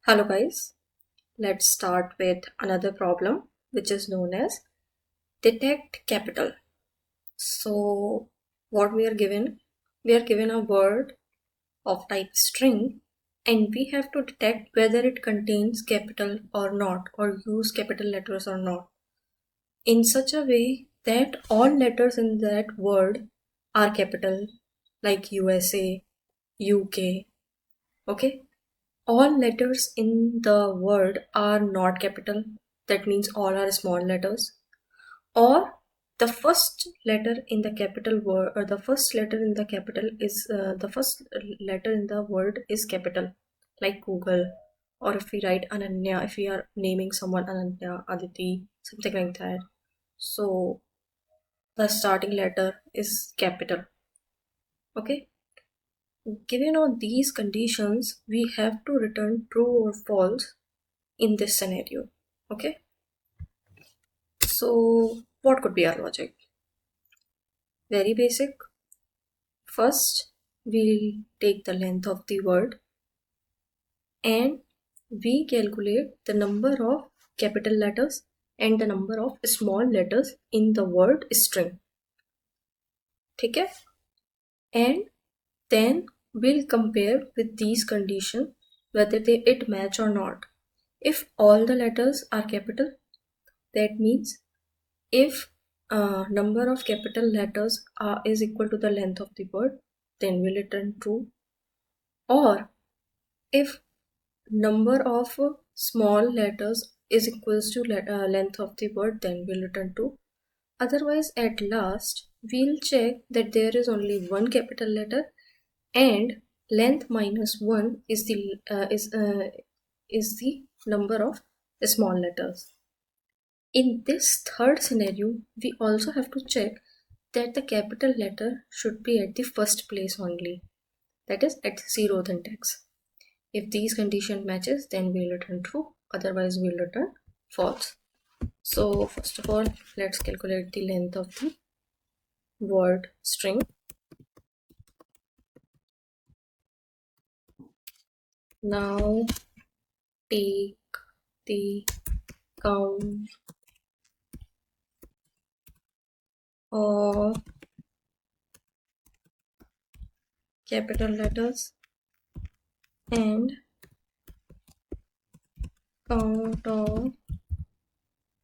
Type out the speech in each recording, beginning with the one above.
Hello guys, let's start with another problem which is known as detect capital. So what we are given? We are given a word of type string and we have to detect whether it contains capital or not, or use capital letters or not, in such a way that all letters in that word are capital, like USA, UK. Okay, all letters in the word are not capital, that means all are small letters, or the first letter in the capital word, or the first letter in the capital is the first letter in the word is capital, like Google. Or if we write Ananya, if we are naming someone Ananya, Aditi, something like that, so the starting letter is capital. Okay, given all these conditions, we have to return true or false in this scenario. Okay, so what could be our logic? Very basic. First, we'll take the length of the word and we calculate the number of capital letters and the number of small letters in the word string. ठीक है? And then we'll compare with these conditions whether it match or not. If all the letters are capital, that means if number of capital letters is equal to the length of the word, then we'll return true. Or if number of small letters is equals to length of the word, then we'll return true. Otherwise, at last, we'll check that there is only one capital letter and length minus 1 is the number of small letters. In this third scenario, we also have to check that the capital letter should be at the first place only, that is at 0th index. If these condition matches, then we'll return true, otherwise we'll return false. So first of all, let's calculate the length of the word string. Now take the count of capital letters and count of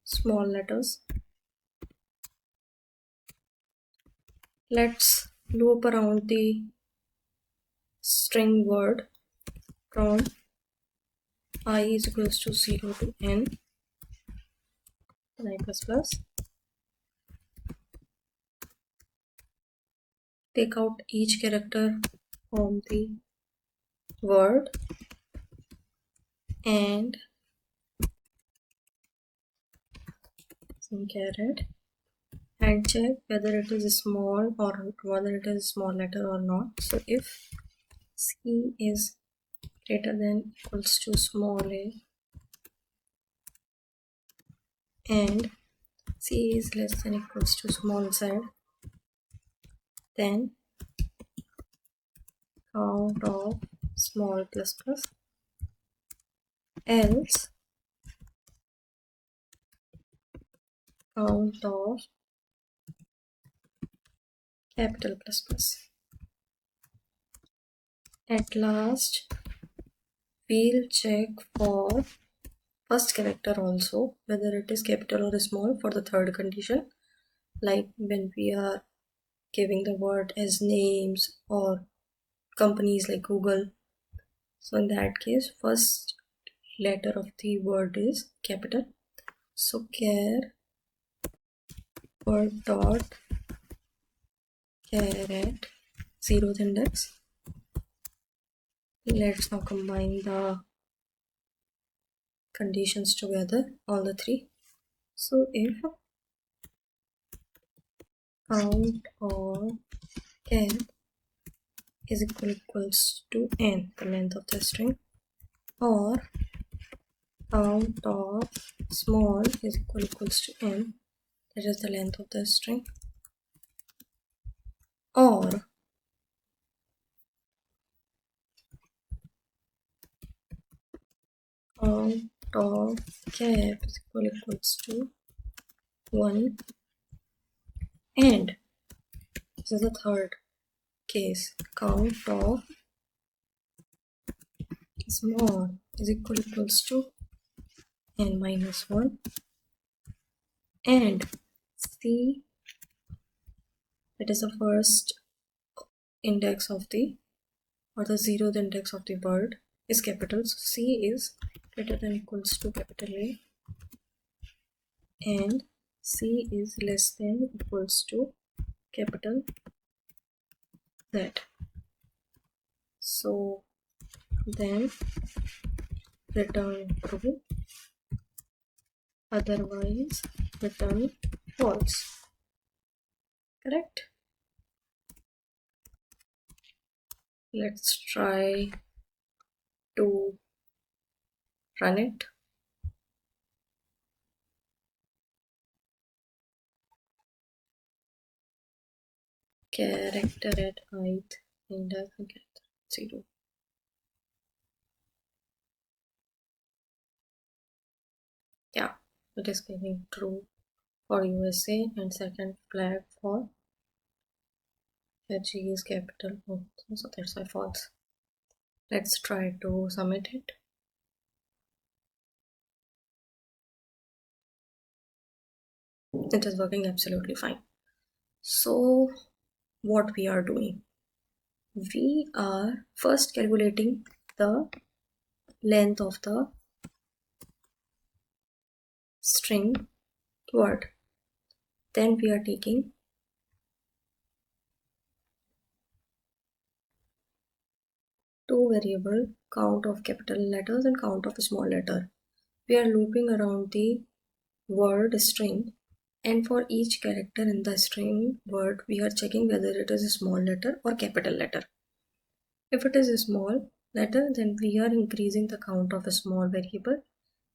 small letters. Let's loop around the string word from I is equals to 0 to n I plus plus. Take out each character from the word and some caret and check whether it is small or whether it is small letter or not. So if C is greater than equals to small a and C is less than equals to small z, then count of small plus plus, else count of capital plus plus. At last, we'll check for first character also whether it is capital or small for the third condition, like when we are giving the word as names or companies like Google. So in that case, first letter of the word is capital. So char word dot caret 0th index. Let's now combine the conditions together, all the three. So if count of n is equals to n, the length of the string, or count of small is equals to n, that is the length of the string, or count of cap is equals to 1, and this is the third case, count of small is equals to n minus 1, and c, that is the first index of the, or the zeroth index of the word, is capital. So c is greater than equals to capital A, and c is less than equals to capital Z. So then return true, otherwise return false. Correct? Let's try to run it. Character at ith index and character 0. Yeah, it is giving true for USA and second flag for G is capital. Oh, so that's why false. Let's try to submit it. It is working absolutely fine. So what we are doing, we are first calculating the length of the string word. Then we are taking two variable, count of capital letters and count of small letter. We are looping around the word string, and for each character in the string word we are checking whether it is a small letter or capital letter. If it is a small letter, then we are increasing the count of a small variable,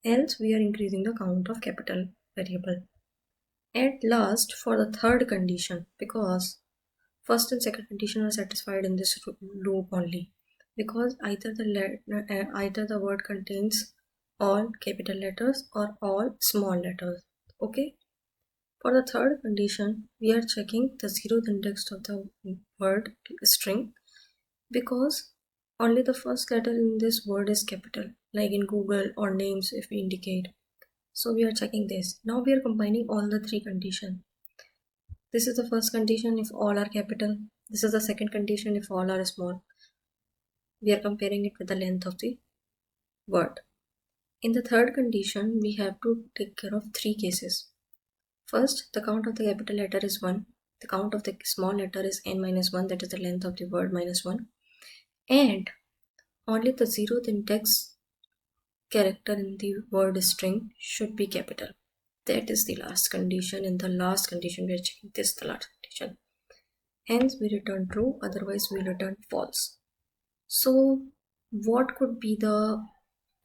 else we are increasing the count of capital variable. At last, for the third condition, because first and second condition are satisfied in this loop only, because either the word contains all capital letters or all small letters. Okay. For the third condition, we are checking the zeroth index of the word string, because only the first letter in this word is capital, like in Google or names if we indicate. So we are checking this. Now we are combining all the three conditions. This is the first condition if all are capital. This is the second condition if all are small. We are comparing it with the length of the word. In the third condition, we have to take care of three cases. First, the count of the capital letter is 1. The count of the small letter is n minus 1, that is the length of the word minus 1. And only the zeroth index character in the word string should be capital. That is the last condition. In the last condition, we are checking this, the last condition. Hence, we return true, otherwise we return false. So, what could be the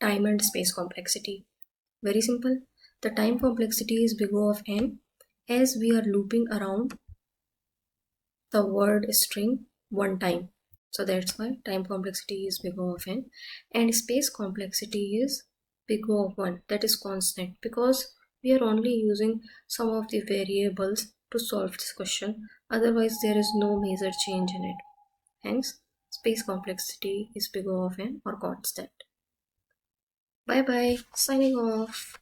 time and space complexity? Very simple. The time complexity is big O of n, as we are looping around the word string one time. So that's why time complexity is big O of n, and space complexity is big O of 1, that is constant, because we are only using some of the variables to solve this question, otherwise there is no major change in it. Hence, space complexity is big O of n or constant. Bye bye, signing off.